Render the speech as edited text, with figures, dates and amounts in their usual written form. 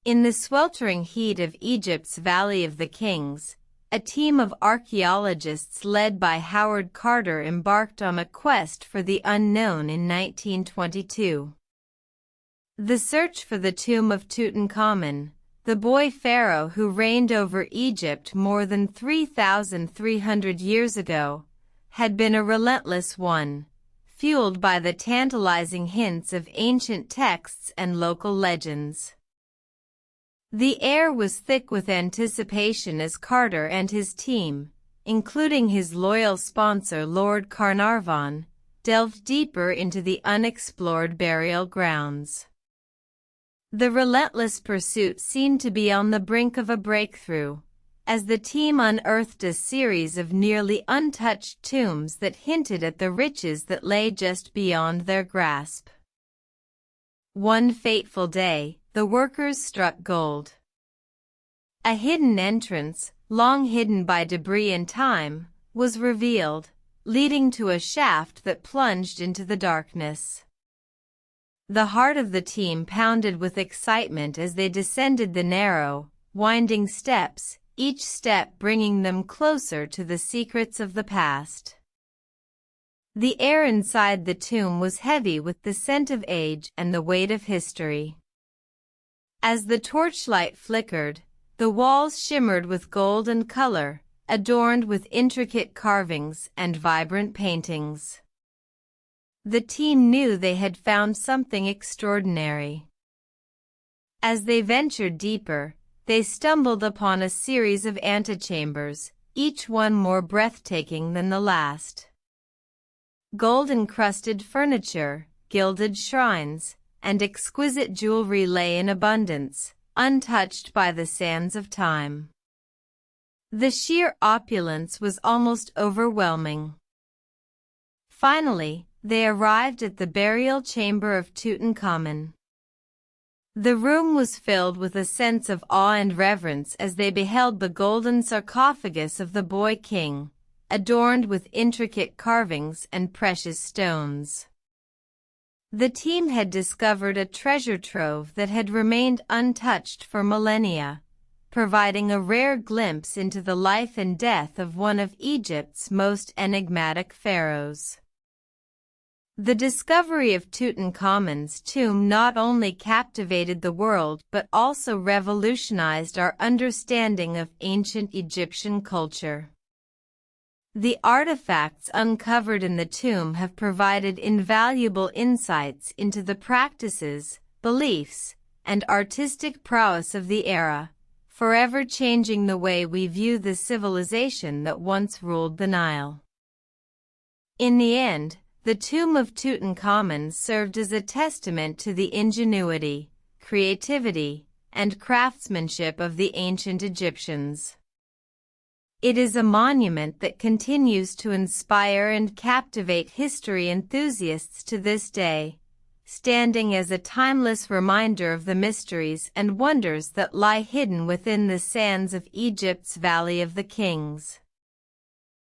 In the sweltering heat of Egypt's Valley of the Kings, a team of archaeologists led by Howard Carter embarked on a quest for the unknown in 1922. The search for the tomb of Tutankhamun, the boy pharaoh who reigned over Egypt more than 3,300 years ago, had been a relentless one, fueled by the tantalizing hints of ancient texts and local legends. The air was thick with anticipation as Carter and his team, including his loyal sponsor Lord Carnarvon, delved deeper into the unexplored burial grounds. The relentless pursuit seemed to be on the brink of a breakthrough, as the team unearthed a series of nearly untouched tombs that hinted at the riches that lay just beyond their grasp. One fateful day, the workers struck gold. A hidden entrance, long hidden by debris and time, was revealed, leading to a shaft that plunged into the darkness. The heart of the team pounded with excitement as they descended the narrow, winding steps, each step bringing them closer to the secrets of the past. The air inside the tomb was heavy with the scent of age and the weight of history. As the torchlight flickered, the walls shimmered with gold and color, adorned with intricate carvings and vibrant paintings. The team knew they had found something extraordinary. As they ventured deeper, they stumbled upon a series of antechambers, each one more breathtaking than the last. Gold-encrusted furniture, gilded shrines, and exquisite jewelry lay in abundance, untouched by the sands of time. The sheer opulence was almost overwhelming. Finally, they arrived at the burial chamber of Tutankhamun. The room was filled with a sense of awe and reverence as they beheld the golden sarcophagus of the boy king, adorned with intricate carvings and precious stones. The team had discovered a treasure trove that had remained untouched for millennia, providing a rare glimpse into the life and death of one of Egypt's most enigmatic pharaohs. The discovery of Tutankhamun's tomb not only captivated the world but also revolutionized our understanding of ancient Egyptian culture. The artifacts uncovered in the tomb have provided invaluable insights into the practices, beliefs, and artistic prowess of the era, forever changing the way we view the civilization that once ruled the Nile. In the end, the tomb of Tutankhamun served as a testament to the ingenuity, creativity, and craftsmanship of the ancient Egyptians. It is a monument that continues to inspire and captivate history enthusiasts to this day, standing as a timeless reminder of the mysteries and wonders that lie hidden within the sands of Egypt's Valley of the Kings.